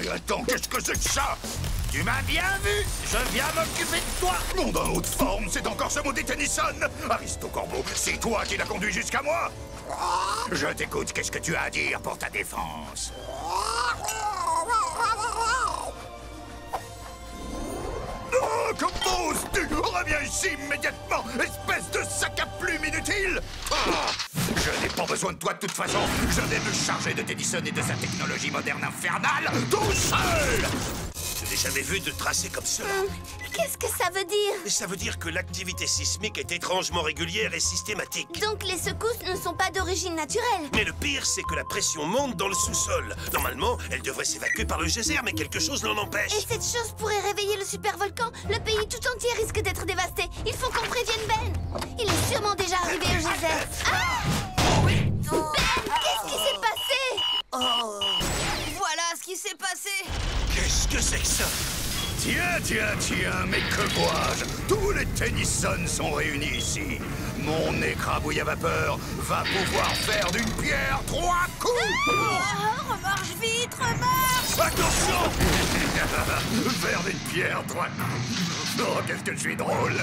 Mais attends, qu'est-ce que c'est que ça? Tu m'as bien vu. Je viens m'occuper de toi. Nom d'un haute forme, c'est encore ce maudit Tennyson. Aristo Corbeau, c'est toi qui l'as conduit jusqu'à moi. Je t'écoute, qu'est-ce que tu as à dire pour ta défense? Oh, comment oses-tu? Reviens ici immédiatement, espèce de sac à plumes inutile! Ah, je n'ai pas besoin de toi de toute façon. Je vais me charger de Tennyson et de sa technologie moderne infernale tout seul! Je n'ai jamais vu de tracé comme cela. Qu'est-ce que ça veut dire? Ça veut dire que l'activité sismique est étrangement régulière et systématique. Donc les secousses ne sont pas d'origine naturelle? Mais le pire, c'est que la pression monte dans le sous-sol. Normalement, elle devrait s'évacuer par le geyser, mais quelque chose l'en empêche. Et cette chose pourrait réveiller le supervolcan? Le pays tout entier risque d'être dévasté. Il faut qu'on prévienne Ben. Il est sûrement déjà arrivé au geyser. Ah! Ben, qu'est-ce qui s'est passé? Oh, voilà ce qui s'est passé. Qu'est-ce que c'est que ça? Tiens, mais que vois-je? Tous les Tennyson sont réunis ici. Mon écrabouille à vapeur va pouvoir faire d'une pierre 3 coups. Oh, remarche vite, remarche. Attention! Faire d'une pierre 3 coups. Oh, qu'est-ce que je suis drôle!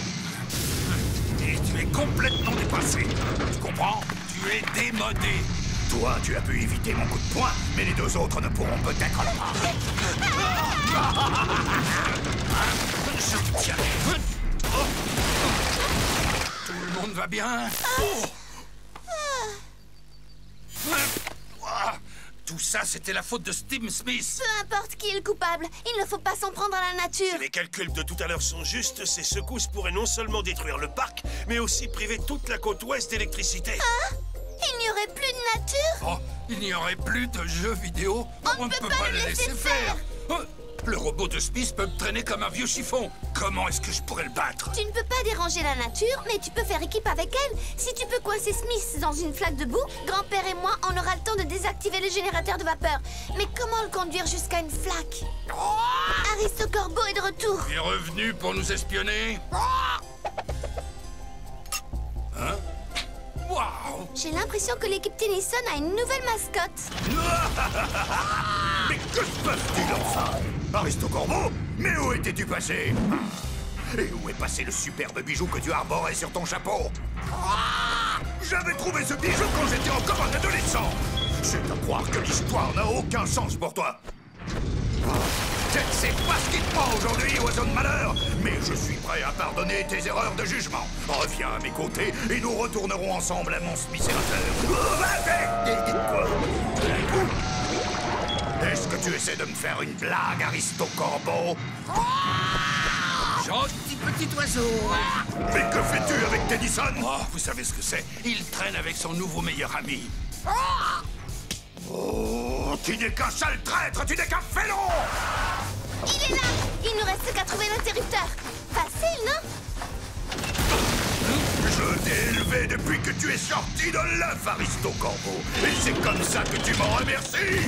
Et tu es complètement dépassé. Tu comprends? Tu es démodé. Toi, tu as pu éviter mon coup de poing, mais les deux autres ne pourront peut-être pas. Je te tiens. Oh. Tout le monde va bien? Tout ça, c'était la faute de Steve Smith. Peu importe qui est le coupable, il ne faut pas s'en prendre à la nature. Si les calculs de tout à l'heure sont justes, ces secousses pourraient non seulement détruire le parc, mais aussi priver toute la côte ouest d'électricité. Ah! Il n'y aurait plus de nature? Oh, il n'y aurait plus de jeux vidéo. On ne peut pas le laisser faire. Oh, le robot de Smith peut me traîner comme un vieux chiffon. Comment est-ce que je pourrais le battre? Tu ne peux pas déranger la nature, mais tu peux faire équipe avec elle. Si tu peux coincer Smith dans une flaque de boue, grand-père et moi, on aura le temps de désactiver le générateur de vapeur. Mais comment le conduire jusqu'à une flaque? Aristo Corbeau est de retour. Il est revenu pour nous espionner. Hein? Waouh! J'ai l'impression que l'équipe Tennyson a une nouvelle mascotte. Mais que se passe-t-il enfin? Aristo Corbeau? Mais où étais-tu passé? Et où est passé le superbe bijou que tu arborais sur ton chapeau? J'avais trouvé ce bijou quand j'étais encore un adolescent. C'est à croire que l'histoire n'a aucun sens pour toi. Je ne sais pas ce qui te prend aujourd'hui, oiseau de malheur, mais je suis prêt à pardonner tes erreurs de jugement. Reviens à mes côtés et nous retournerons ensemble à mon smicérateur. Dites-quoi? Est-ce que tu essaies de me faire une blague, Aristo Corbeau? Gentil petit oiseau. Mais que fais-tu avec Tennyson? Oh, vous savez ce que c'est? Il traîne avec son nouveau meilleur ami. Oh, tu n'es qu'un sale traître, tu n'es qu'un félon! Il est là! Il ne reste qu'à trouver l'interrupteur. Facile, non? Je t'ai élevé depuis que tu es sorti de l'œuf, Aristo Corbeau. Et c'est comme ça que tu m'en remercies!